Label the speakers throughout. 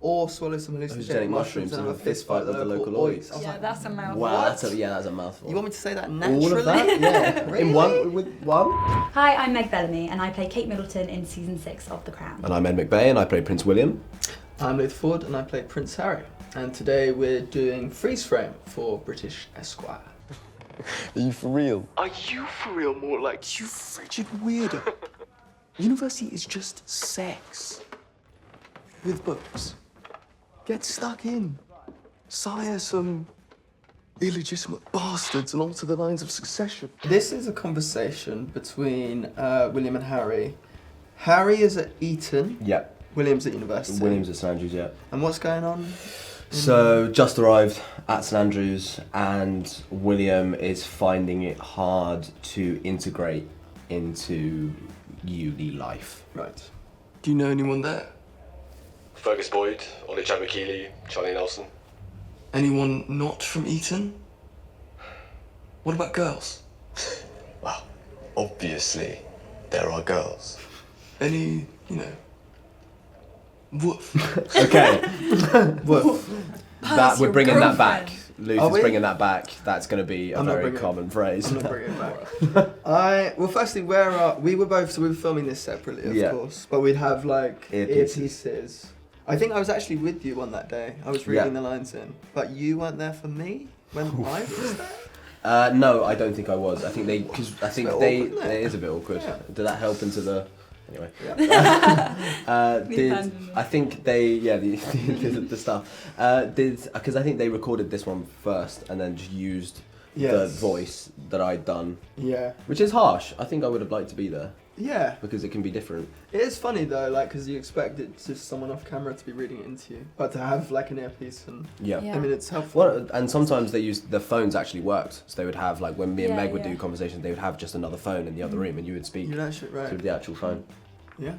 Speaker 1: or swallow some hallucinogenic mushrooms and have a fist fight with the local oiks.
Speaker 2: Yeah, that's a mouthful.
Speaker 3: Wow, that's a mouthful.
Speaker 1: You want me to say that naturally?
Speaker 3: All of that? Yeah.
Speaker 1: Really?
Speaker 3: In one, with one?
Speaker 4: Hi, I'm Meg Bellamy and I play Kate Middleton in season 6 of The Crown.
Speaker 3: And I'm Ed McVey and I play Prince William.
Speaker 1: I'm Luke Ford and I play Prince Harry. And today we're doing Freeze Frame for British Esquire.
Speaker 5: Are you for real?
Speaker 1: Are you for real? More like
Speaker 5: You frigid weirdo. University is just sex. With books. Get stuck in. Sire some illegitimate bastards and alter the lines of succession.
Speaker 1: This is a conversation between William and Harry. Harry is at Eton.
Speaker 3: Yep.
Speaker 1: William's at university.
Speaker 3: William's at St Andrews, yeah.
Speaker 1: And what's going on?
Speaker 3: So, just arrived at St Andrews and William is finding it hard to integrate into uni life.
Speaker 1: Right.
Speaker 5: Do you know anyone there?
Speaker 6: Fergus Boyd, Ollie Chabakili, Charlie Nelson.
Speaker 5: Anyone not from Eton? What about girls?
Speaker 6: Well, obviously, there are girls.
Speaker 5: Any, woof.
Speaker 3: Okay.
Speaker 1: Woof.
Speaker 3: That we're bringing that back. Luke
Speaker 1: Are
Speaker 3: is
Speaker 1: we?
Speaker 3: bringing that back. That's going to be a
Speaker 1: I'm not
Speaker 3: very
Speaker 1: bringing it.
Speaker 3: common phrase.
Speaker 1: I'm not bringing it back. Well, firstly, we were filming this separately, of
Speaker 3: Yeah.
Speaker 1: course, but we'd have like
Speaker 3: Earpieces.
Speaker 1: earpieces. I think I was actually with you on that day. I was reading the lines in, but you weren't there for me when I was there.
Speaker 3: No, I don't think I was. I think it is a bit awkward.
Speaker 1: Yeah.
Speaker 3: Did that help into the? Anyway.
Speaker 4: abandonment.
Speaker 3: I think the stuff because I think they recorded this one first and then just used the
Speaker 1: Yes.
Speaker 3: voice that I'd done,
Speaker 1: Yeah.
Speaker 3: which is harsh. I think I would have liked to be there
Speaker 1: Yeah.
Speaker 3: because it can be different.
Speaker 1: It is funny though, like, because you expect it just someone off camera to be reading it into you, but to have like an earpiece and
Speaker 3: Yeah.
Speaker 4: Yeah.
Speaker 1: I mean it's helpful.
Speaker 3: Well, and sometimes they used the phones actually worked, so they would have like when me and
Speaker 4: Yeah,
Speaker 3: Meg would
Speaker 4: yeah.
Speaker 3: do conversations, they would have just another phone in the other room, and you would speak
Speaker 1: You know shit, right?
Speaker 3: through the actual phone.
Speaker 1: Yeah.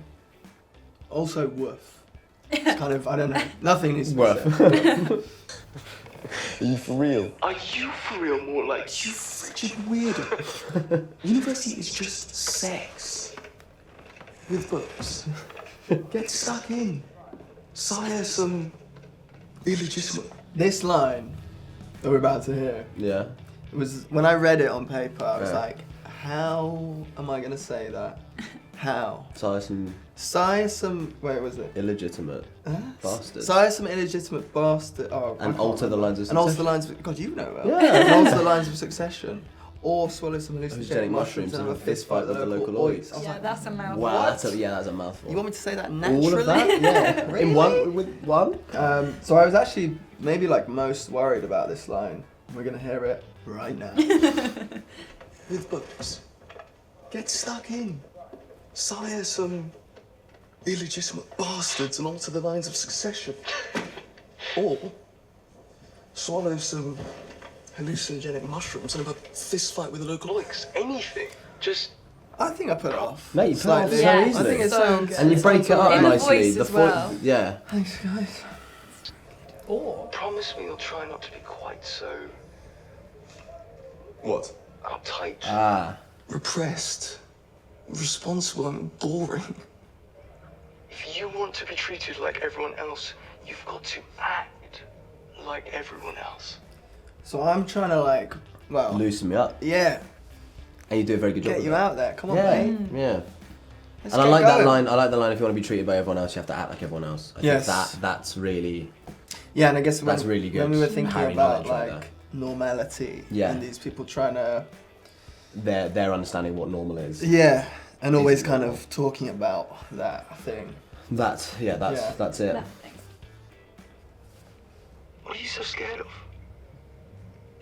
Speaker 1: Also, woof. It's kind of, I don't know. Nothing needs to be
Speaker 3: Woof.
Speaker 1: said.
Speaker 5: Are you for real?
Speaker 1: Are you for real? More like
Speaker 5: You frigid weirdo. University is just sex. With books. Get stuck in. Sire some illegitimate.
Speaker 1: This line that we're about to hear.
Speaker 3: Yeah.
Speaker 1: It was when I read it on paper. I was
Speaker 3: Yeah.
Speaker 1: like, how am I gonna say that? How?
Speaker 3: Sire some
Speaker 1: Sire some. Wait, was it?
Speaker 3: illegitimate bastards.
Speaker 1: Sire some illegitimate bastard. Oh, I
Speaker 3: And
Speaker 1: can't
Speaker 3: alter the
Speaker 1: remember.
Speaker 3: lines of
Speaker 1: And alter the
Speaker 3: succession.
Speaker 1: lines. God, you know well.
Speaker 3: Yeah.
Speaker 1: And alter the lines of succession, or swallow some hallucinogenic
Speaker 3: Hallucinogenic
Speaker 1: mushrooms and have a fist fight with the local oiks. I was
Speaker 2: Yeah,
Speaker 1: like,
Speaker 2: that's a mouthful.
Speaker 3: Wow,
Speaker 1: What?
Speaker 3: that's a mouthful.
Speaker 1: you want me to say that naturally?
Speaker 3: all of that? Yeah.
Speaker 1: Really?
Speaker 3: In one with one?
Speaker 1: So I was actually maybe like most worried about this line. We're gonna hear it right now.
Speaker 5: With books. Get stuck in. Sire some illegitimate bastards and alter the lines of succession. Or swallow some hallucinogenic mushrooms and have a fist fight with the local oiks. Anything. Just
Speaker 1: I think I put it off.
Speaker 3: Mate, you put it off
Speaker 1: slightly.
Speaker 3: so
Speaker 2: Yeah.
Speaker 3: easily.
Speaker 1: I think it
Speaker 2: So
Speaker 1: sounds.
Speaker 2: good.
Speaker 3: And you break it up
Speaker 2: In the
Speaker 3: nicely.
Speaker 2: voice as well.
Speaker 3: Yeah.
Speaker 1: Thanks, guys.
Speaker 2: Or
Speaker 6: Promise me you'll try not to be quite so
Speaker 5: what?
Speaker 6: uptight.
Speaker 3: Ah.
Speaker 5: Repressed, responsible, and boring.
Speaker 6: If you want to be treated like everyone else, you've got to act like everyone else.
Speaker 1: So I'm trying to like, well,
Speaker 3: Loosen me up.
Speaker 1: yeah,
Speaker 3: And you do a very good job
Speaker 1: get
Speaker 3: of
Speaker 1: you
Speaker 3: that.
Speaker 1: out there. Come on,
Speaker 3: Yeah.
Speaker 1: mate.
Speaker 3: Yeah.
Speaker 1: Let's
Speaker 3: And I
Speaker 1: get
Speaker 3: like that
Speaker 1: going.
Speaker 3: line. I like the line. If you want to be treated by everyone else, you have to act like everyone else. I
Speaker 1: Yes.
Speaker 3: think that's really.
Speaker 1: Yeah, and I guess when,
Speaker 3: That's really good.
Speaker 1: when we were thinking
Speaker 3: Harry
Speaker 1: about
Speaker 3: knowledge right
Speaker 1: like normality
Speaker 3: Yeah.
Speaker 1: and these people trying to,
Speaker 3: Their understanding what normal is.
Speaker 1: yeah, and always
Speaker 3: Is
Speaker 1: kind
Speaker 3: normal.
Speaker 1: of talking about that thing.
Speaker 3: That's
Speaker 1: Yeah.
Speaker 3: it.
Speaker 4: That thing.
Speaker 6: What are you so scared of?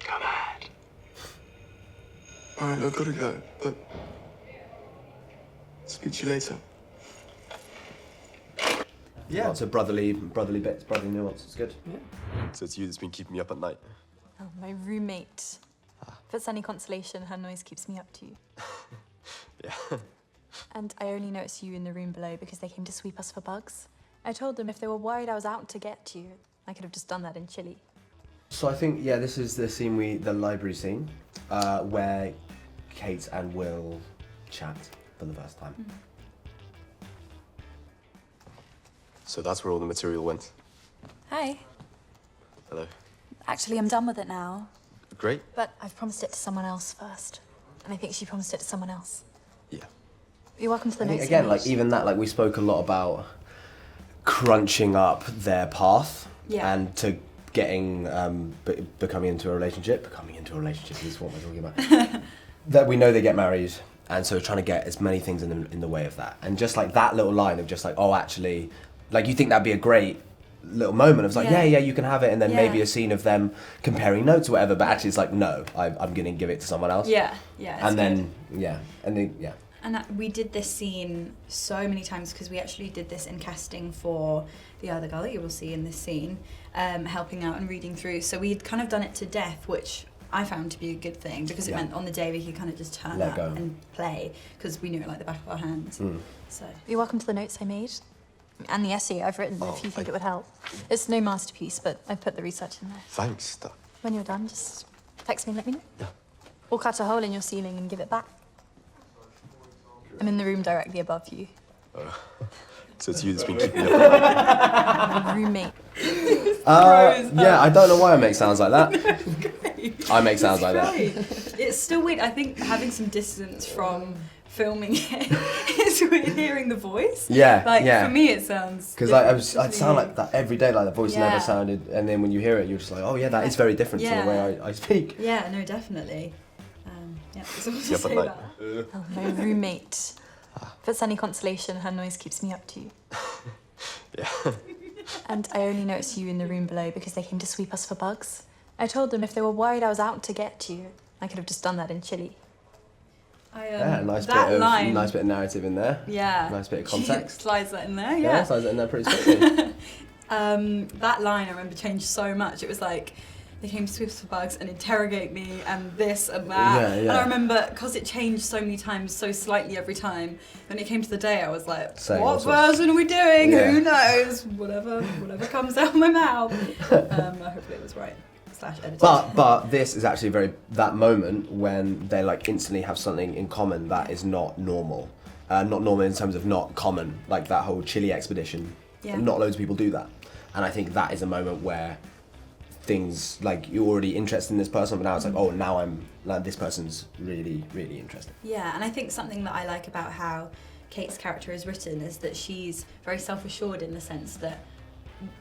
Speaker 6: Go mad.
Speaker 5: Alright, I've got to go, but speak to you later.
Speaker 1: Yeah.
Speaker 3: Lots of brotherly bits, brotherly nuance. It's good.
Speaker 5: So it's you that's been keeping me up at night?
Speaker 7: Oh, my roommate. If it's any consolation, her noise keeps me up too.
Speaker 5: Yeah.
Speaker 7: And I only noticed you in the room below because they came to sweep us for bugs. I told them if they were worried I was out to get you, I could have just done that in Chile.
Speaker 3: So I think this is the scene the library scene, where Kate and Will chat for the first time.
Speaker 5: So that's where all the material went.
Speaker 7: Hi.
Speaker 5: Hello.
Speaker 7: Actually, I'm done with it now.
Speaker 5: Great.
Speaker 7: But I've promised it to someone else first. And I think she promised it to someone else.
Speaker 5: Yeah.
Speaker 7: You're welcome to the
Speaker 3: I think
Speaker 7: notes.
Speaker 3: again, like even that, like we spoke a lot about crunching up their path
Speaker 4: Yeah.
Speaker 3: and to getting becoming into a relationship. Becoming into a relationship is what we're talking about. That we know they get married, and so trying to get as many things in the way of that. And just like that little line of just like, oh, actually, like you think that'd be a great little moment of like, yeah, you can have it, and then maybe a scene of them comparing notes or whatever. But actually, it's like, no, I'm gonna give it to someone else.
Speaker 4: Yeah.
Speaker 3: And then
Speaker 4: And we did this scene so many times because we actually did this in casting for the other girl that you will see in this scene, helping out and reading through. So we'd kind of done it to death, which I found to be a good thing because it meant on the day we could kind of just turn
Speaker 3: Let
Speaker 4: up
Speaker 3: go.
Speaker 4: and play because we knew it like the back of our hands. So
Speaker 7: You're welcome to the notes I made. And the essay I've written if you think it would help. It's no masterpiece, but I've put the research in there.
Speaker 5: Thanks.
Speaker 7: When you're done, just text me and let me know.
Speaker 5: Yeah.
Speaker 7: Or cut a hole in your ceiling and give it back. I'm in the room directly above you.
Speaker 5: So it's you that's been keeping up.
Speaker 7: My roommate.
Speaker 3: yeah, I don't know why I make sounds like that. I make sounds like that.
Speaker 4: it's still weird. I think having some distance from filming it is weird hearing the voice.
Speaker 3: Yeah,
Speaker 4: Like
Speaker 3: yeah.
Speaker 4: for me it sounds
Speaker 3: Because I'd sound like that every day, like the voice never sounded, and then when you hear it, you're just like, oh yeah, that is very different to the way I speak.
Speaker 4: Yeah, no, definitely. It's also
Speaker 5: Yeah, but
Speaker 4: say
Speaker 5: like,
Speaker 4: that.
Speaker 7: Oh, my roommate. If it's any consolation, her noise keeps me up too.
Speaker 5: yeah.
Speaker 7: And I only noticed you in the room below because they came to sweep us for bugs. I told them if they were worried I was out to get you, I could have just done that in Chile.
Speaker 3: Yeah, nice
Speaker 4: line,
Speaker 3: bit of narrative in there.
Speaker 4: Yeah.
Speaker 3: Nice bit of context.
Speaker 4: Slides that in there,
Speaker 3: Yeah, slides it in there pretty quickly.
Speaker 4: that line I remember changed so much. It was like, they came to sweep us for bugs and interrogate me and this and that.
Speaker 3: Yeah, yeah.
Speaker 4: And I remember, because it changed so many times, so slightly every time, when it came to the day, I was like,
Speaker 3: Same,
Speaker 4: what
Speaker 3: all sorts.
Speaker 4: version are we doing?
Speaker 3: Yeah.
Speaker 4: Who knows? Whatever comes out of my mouth. Hopefully it was right. /edited.
Speaker 3: But this is actually that moment when they like instantly have something in common that is not normal. Not normal in terms of not common, like that whole Chile expedition.
Speaker 4: Yeah.
Speaker 3: Not loads of people do that. And I think that is a moment where things like you're already interested in this person, but now it's like, oh, now I'm like, this person's really, really interesting.
Speaker 4: Yeah, and I think something that I like about how Kate's character is written is that she's very self-assured in the sense that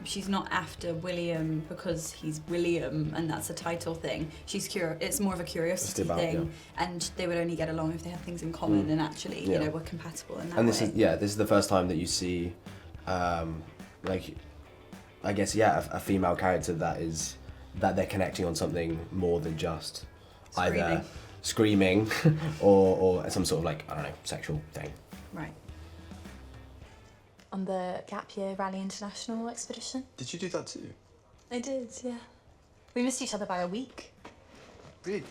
Speaker 4: she's not after William because he's William and that's a title thing. It's more of a curiosity thing, and they would only get along if they had things in common and actually, you know, were compatible in that
Speaker 3: and
Speaker 4: way.
Speaker 3: This is the first time that you see, like, I guess, a female character that they're connecting on something more than just either screaming or some sort of like, I don't know, sexual thing.
Speaker 4: Right.
Speaker 7: On the Gap Year Rally International expedition.
Speaker 5: Did you do that too?
Speaker 7: I did, yeah. We missed each other by a week.
Speaker 5: Really?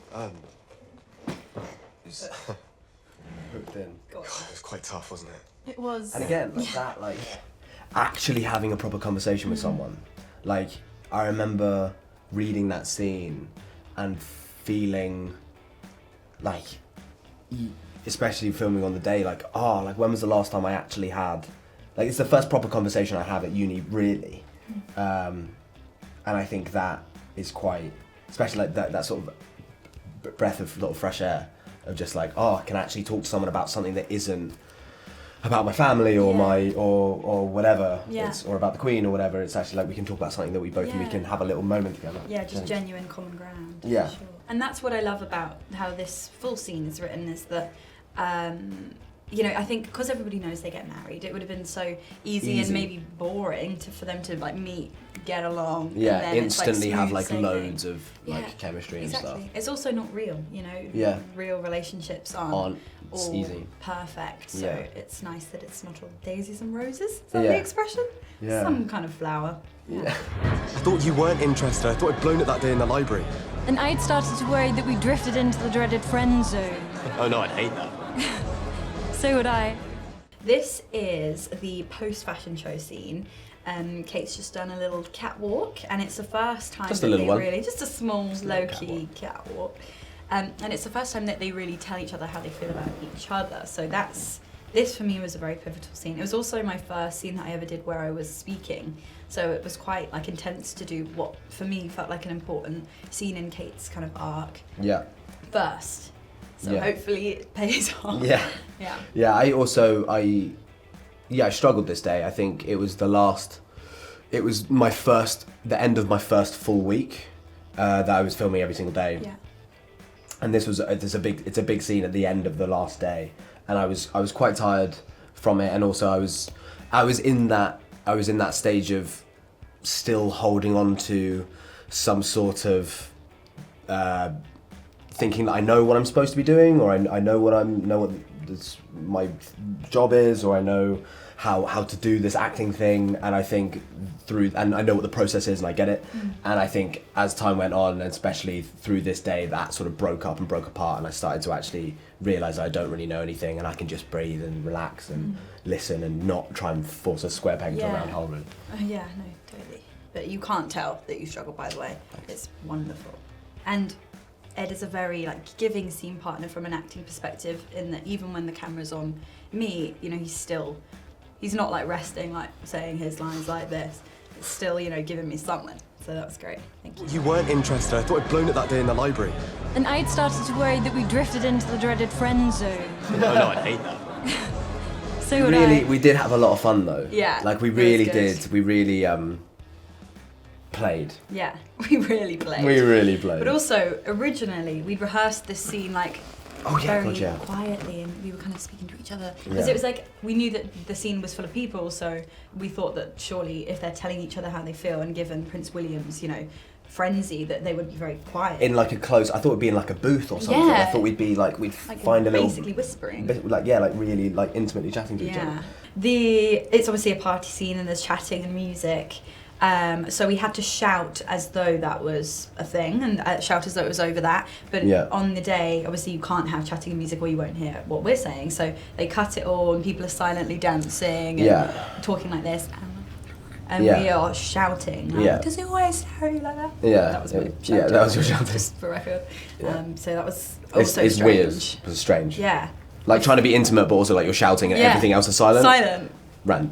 Speaker 3: Hooked in.
Speaker 5: God, it was quite tough, wasn't it?
Speaker 7: It was.
Speaker 3: And again, like that, like actually having a proper conversation with someone. Like, I remember reading that scene and feeling like, especially filming on the day, like, oh, like when was the last time I actually had, like it's the first proper conversation I have at uni, really. And I think that is quite, especially like that sort of breath of little fresh air of just like, oh, I can actually talk to someone about something that isn't about my family or my or whatever, or about the Queen or whatever. It's actually like we can talk about something that we both and we can have a little moment together.
Speaker 4: Yeah, just genuine common ground.
Speaker 3: Yeah.
Speaker 4: For sure. And that's what I love about how this full scene is written, is that you know, I think because everybody knows they get married, it would have been so easy and maybe boring for them to like meet, get along.
Speaker 3: Yeah,
Speaker 4: and then
Speaker 3: instantly
Speaker 4: it's
Speaker 3: have
Speaker 4: like
Speaker 3: like
Speaker 4: smooth
Speaker 3: loads
Speaker 4: sailing.
Speaker 3: of like chemistry and
Speaker 4: Exactly.
Speaker 3: stuff.
Speaker 4: It's also not real, you know.
Speaker 3: Yeah.
Speaker 4: Real relationships aren't
Speaker 3: It's
Speaker 4: all
Speaker 3: easy.
Speaker 4: perfect. So
Speaker 3: Yeah.
Speaker 4: it's nice that it's not all daisies and roses. Is that
Speaker 3: Yeah.
Speaker 4: the expression?
Speaker 3: Yeah.
Speaker 4: Some kind of flower.
Speaker 3: Yeah.
Speaker 5: I thought you weren't interested. I thought I'd blown it that day in the library.
Speaker 7: And I'd started to worry that we drifted into the dreaded friend zone.
Speaker 5: Oh no, I'd hate that.
Speaker 7: So would I.
Speaker 4: This is the post-fashion show scene. Kate's just done a little catwalk, and it's the first time
Speaker 3: Just a little one.
Speaker 4: just a small, low-key catwalk. And it's the first time that they really tell each other how they feel about each other. So that's this for me was a very pivotal scene. It was also my first scene that I ever did where I was speaking, so it was quite like intense to do what for me felt like an important scene in Kate's kind of arc first. So
Speaker 3: Yeah.
Speaker 4: hopefully it pays off.
Speaker 3: Yeah.
Speaker 4: Yeah.
Speaker 3: Yeah, I struggled this day. I think it was the end of my first full week that I was filming every single day.
Speaker 4: Yeah.
Speaker 3: And it's a big scene at the end of the last day, and I was quite tired from it, and also I was in that stage of still holding on to some sort of thinking that I know what I'm supposed to be doing, or I know what my job is, or I know how to do this acting thing, and I think and I know what the process is, and I get it. And I think as time went on, and especially through this day, that sort of broke apart, and I started to actually realise I don't really know anything, and I can just breathe and relax and listen and not try and force a square peg into a round hole.
Speaker 4: Yeah, no, totally. But you can't tell that you struggle, by the way. It's wonderful. And Ed is a very giving scene partner from an acting perspective, in that even when the camera's on me, he's not resting, saying his lines like this. It's still, giving me something. So that was great. Thank you.
Speaker 8: You weren't interested. I thought I'd blown it that day in the library.
Speaker 7: And I'd started to worry that we drifted into the dreaded friend zone.
Speaker 8: Oh no, I'd hate that.
Speaker 7: So would I.
Speaker 3: We did have a lot of fun though.
Speaker 4: Yeah.
Speaker 3: We
Speaker 4: it
Speaker 3: really
Speaker 4: was good.
Speaker 3: did. We really played.
Speaker 4: Yeah, we really played.
Speaker 3: We really played.
Speaker 4: But also, originally, we'd rehearsed this scene very
Speaker 3: yeah.
Speaker 4: quietly, and we were kind of speaking to each other. Because
Speaker 3: Yeah.
Speaker 4: it was we knew that the scene was full of people, so we thought that surely if they're telling each other how they feel, and given Prince William's, frenzy, that they would be very quiet.
Speaker 3: In I thought it'd be in a booth or something.
Speaker 4: Yeah.
Speaker 3: I thought we'd be we'd find a little.
Speaker 4: Basically whispering.
Speaker 3: Really intimately chatting to each other.
Speaker 4: It's obviously a party scene, and there's chatting and music. So we had to shout as though that was a thing, and shout as though it was over that. But on the day, obviously you can't have chatting and music or you won't hear what we're saying. So they cut it all, and people are silently dancing and talking like this. And we are shouting. Does it always sound like that?
Speaker 3: Yeah.
Speaker 4: That was my shouting.
Speaker 3: Yeah, that was your shouting.
Speaker 4: Just for record.
Speaker 3: Yeah.
Speaker 4: So that was also
Speaker 3: it's
Speaker 4: strange.
Speaker 3: weird. It was strange.
Speaker 4: Yeah.
Speaker 3: Trying to be intimate, but also you're shouting and everything else is silent.
Speaker 4: Silent.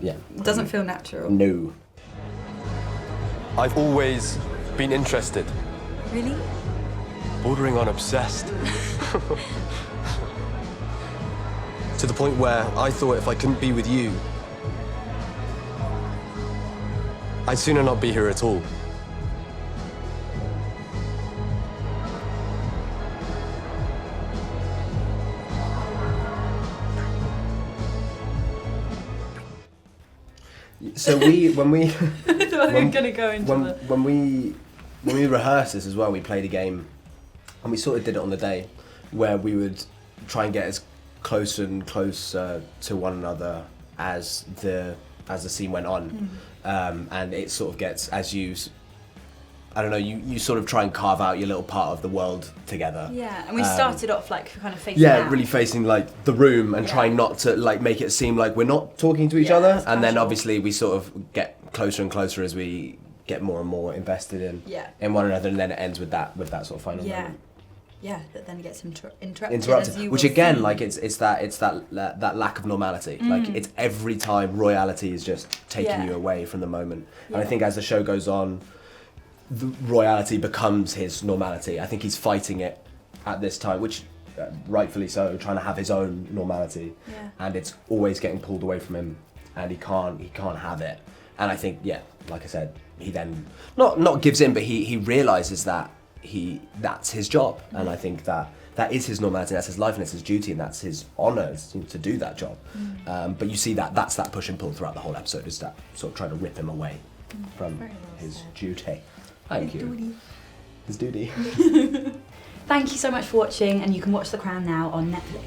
Speaker 3: It
Speaker 4: Doesn't feel natural.
Speaker 3: No.
Speaker 8: I've always been interested.
Speaker 4: Really?
Speaker 8: Bordering on obsessed. To the point where I thought if I couldn't be with you, I'd sooner not be here at all.
Speaker 3: So when we
Speaker 4: I thought we were going to go into
Speaker 3: when we rehearsed this as well, we played a game, and we sort of did it on the day, where we would try and get as close and closer to one another as the scene went on, and it sort of gets you sort of try and carve out your little part of the world together.
Speaker 4: Yeah, and we started off kind of facing out.
Speaker 3: really facing the room and trying not to make it seem like we're not talking to each other, and then obviously we sort of get closer and closer as we get more and more invested in one another, and then it ends with that sort of final moment.
Speaker 4: Yeah, that then gets interrupted.
Speaker 3: Interrupted,
Speaker 4: as you
Speaker 3: which
Speaker 4: will
Speaker 3: again,
Speaker 4: see.
Speaker 3: it's that lack of normality. It's every time royalty is just taking you away from the moment, and I think as the show goes on, the royalty becomes his normality. I think he's fighting it at this time, which rightfully so, trying to have his own normality, and it's always getting pulled away from him, and he can't have it. And I think, like I said, he then not gives in, but he realizes that that's his job, and I think that is his normality, that's his life, and it's his duty, and that's his honour to do that job. But you see that's that push and pull throughout the whole episode, is that sort of trying to rip him away from his duty. Thank you. His duty.
Speaker 4: Thank you so much for watching, and you can watch The Crown now on Netflix.